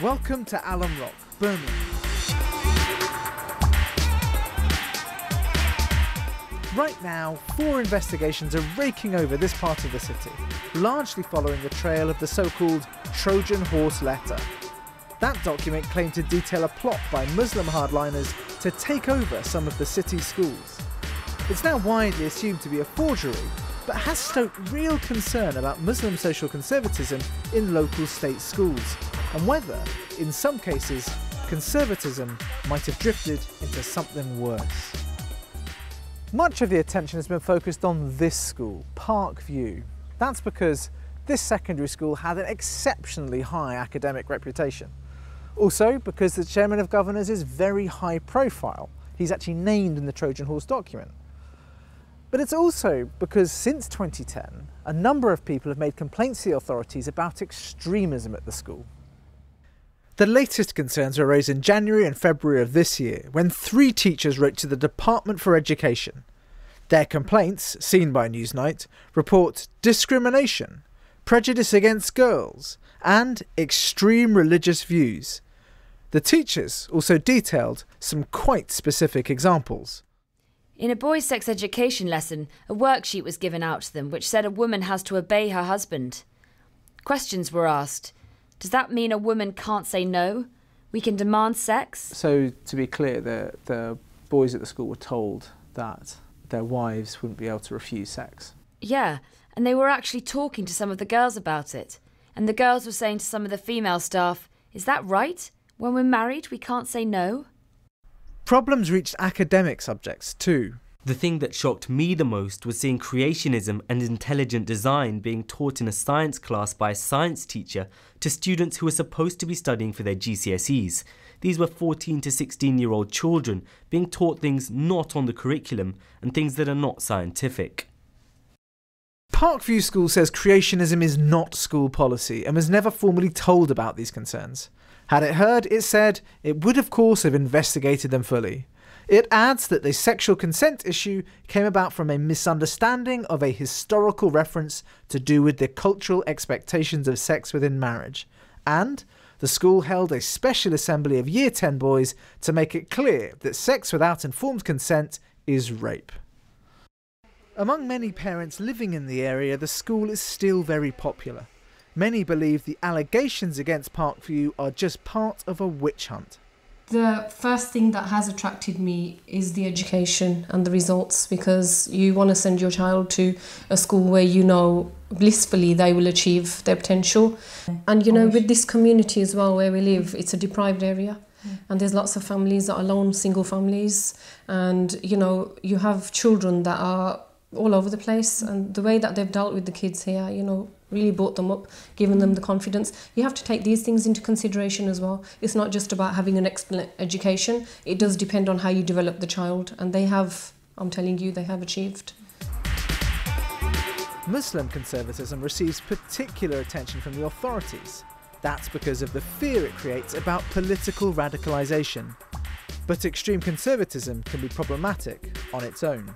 Welcome to Alum Rock, Birmingham. Right now, 4 investigations are raking over this part of the city, largely following the trail of the so-called Trojan Horse letter. That document claimed to detail a plot by Muslim hardliners to take over some of the city's schools. It's now widely assumed to be a forgery, but has stoked real concern about Muslim social conservatism in local state schools, and whether, in some cases, conservatism might have drifted into something worse. Much of the attention has been focused on this school, Park View. That's because this secondary school had an exceptionally high academic reputation. Also because the Chairman of Governors is very high profile. He's actually named in the Trojan Horse document. But it's also because since 2010, a number of people have made complaints to the authorities about extremism at the school. The latest concerns arose in January and February of this year, when 3 teachers wrote to the Department for Education. Their complaints, seen by Newsnight, report discrimination, prejudice against girls, and extreme religious views. The teachers also detailed some quite specific examples. In a boys' sex education lesson, a worksheet was given out to them which said a woman has to obey her husband. Questions were asked. Does that mean a woman can't say no? We can demand sex? So, to be clear, the boys at the school were told that their wives wouldn't be able to refuse sex. Yeah, and they were actually talking to some of the girls about it. And the girls were saying to some of the female staff, "Is that right? When we're married, we can't say no?" Problems reached academic subjects too. The thing that shocked me the most was seeing creationism and intelligent design being taught in a science class by a science teacher to students who were supposed to be studying for their GCSEs. These were 14 to 16-year-old children being taught things not on the curriculum and things that are not scientific. Parkview School says creationism is not school policy and was never formally told about these concerns. Had it heard, it said, it would of course have investigated them fully. It adds that the sexual consent issue came about from a misunderstanding of a historical reference to do with the cultural expectations of sex within marriage. And the school held a special assembly of Year 10 boys to make it clear that sex without informed consent is rape. Among many parents living in the area, the school is still very popular. Many believe the allegations against Parkview are just part of a witch hunt. The first thing that has attracted me is the education and the results, because you want to send your child to a school where you know blissfully they will achieve their potential. And you know, with this community as well where we live, it's a deprived area. And there's lots of families that are lone, single families. And you know, you have children that are all over the place. And the way that they've dealt with the kids here, you know, really brought them up, given them the confidence. You have to take these things into consideration as well. It's not just about having an excellent education. It does depend on how you develop the child. And they have, I'm telling you, they have achieved. Muslim conservatism receives particular attention from the authorities. That's because of the fear it creates about political radicalisation. But extreme conservatism can be problematic on its own.